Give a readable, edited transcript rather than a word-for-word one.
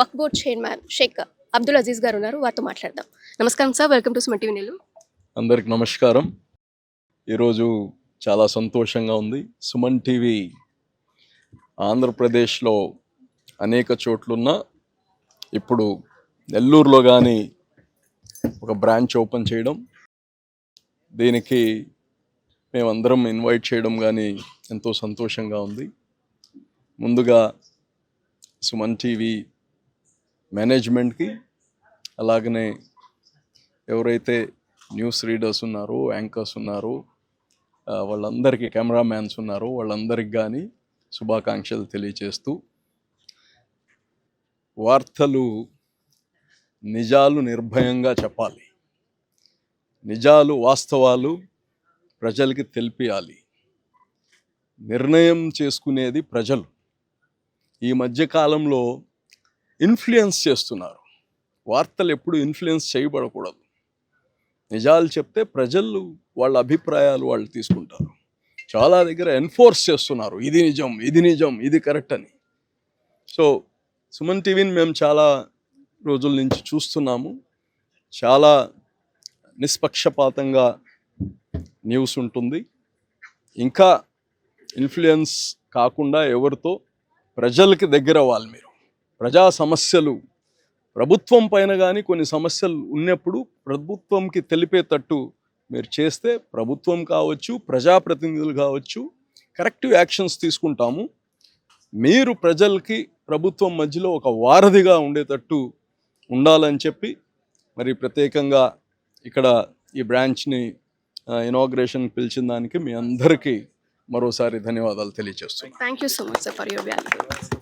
వక్ఫ్ board chairman Sheikh Abdul Aziz గారు ఉన్నారు, వారితో మాట్లాడదాం. నమస్కారం sir, welcome to Suman TV Nellore. అందరికి నమస్కారం. ఈరోజు చాలా సంతోషంగా ఉంది. సుమన్ టీవీ ఆంధ్రప్రదేశ్లో అనేక చోట్లున్న ఇప్పుడు నెల్లూరులో కానీ ఒక బ్రాంచ్ ఓపెన్ చేయడం, దీనికి మేమందరం ఇన్వైట్ చేయడం కానీ ఎంతో సంతోషంగా ఉంది. ముందుగా సుమన్ టీవీ మేనేజ్మెంట్కి, అలాగనే ఎవరైతే న్యూస్ రీడర్స్ ఉన్నారో, యాంకర్స్ ఉన్నారో, వాళ్ళందరికీ, కెమెరామ్యాన్స్ ఉన్నారో వాళ్ళందరికీ కానీ శుభాకాంక్షలు తెలియచేస్తూ, వార్తలు నిజాలు నిర్భయంగా చెప్పాలి, నిజాలు వాస్తవాలు ప్రజలకి తెలిపియాలి. నిర్ణయం చేసుకునేది ప్రజలు. ఈ మధ్యకాలంలో ఇన్ఫ్లుయెన్స్ చేస్తున్నారు. వార్తలు ఎప్పుడు ఇన్ఫ్లుయెన్స్ చేయబడకూడదు. నిజాలు చెప్తే ప్రజలు వాళ్ళ అభిప్రాయాలు వాళ్ళు తీసుకుంటారు. చాలా దగ్గర ఎన్ఫోర్స్ చేస్తున్నారు, ఇది నిజం, ఇది నిజం, ఇది కరెక్ట్ అని. సో సుమన్ టీవీని మేము చాలా రోజుల నుంచి చూస్తున్నాము. చాలా నిష్పక్షపాతంగా న్యూస్ ఉంటుంది. ఇంకా ఇన్ఫ్లుయెన్స్ కాకుండా ఎవరితో ప్రజలకి దగ్గర అవ్వాలి మీరు. ప్రజా సమస్యలు ప్రభుత్వం పైన కానీ కొన్ని సమస్యలు ఉన్నప్పుడు ప్రభుత్వంకి తెలిపేటట్టు మీరు చేస్తే ప్రభుత్వం కావచ్చు, ప్రజాప్రతినిధులు కావచ్చు, కరెక్టివ్ యాక్షన్స్ తీసుకుంటాము. మీరు ప్రజలకి ప్రభుత్వం మధ్యలో ఒక వారధిగా ఉండేటట్టు ఉండాలని చెప్పి మరి ప్రత్యేకంగా ఇక్కడ ఈ బ్రాంచ్ని ఇనాగ్రేషన్ పిలిచిన దానికి మీ అందరికీ మరోసారి ధన్యవాదాలు తెలియజేస్తున్నాను. Thank you so much sir for your valuable.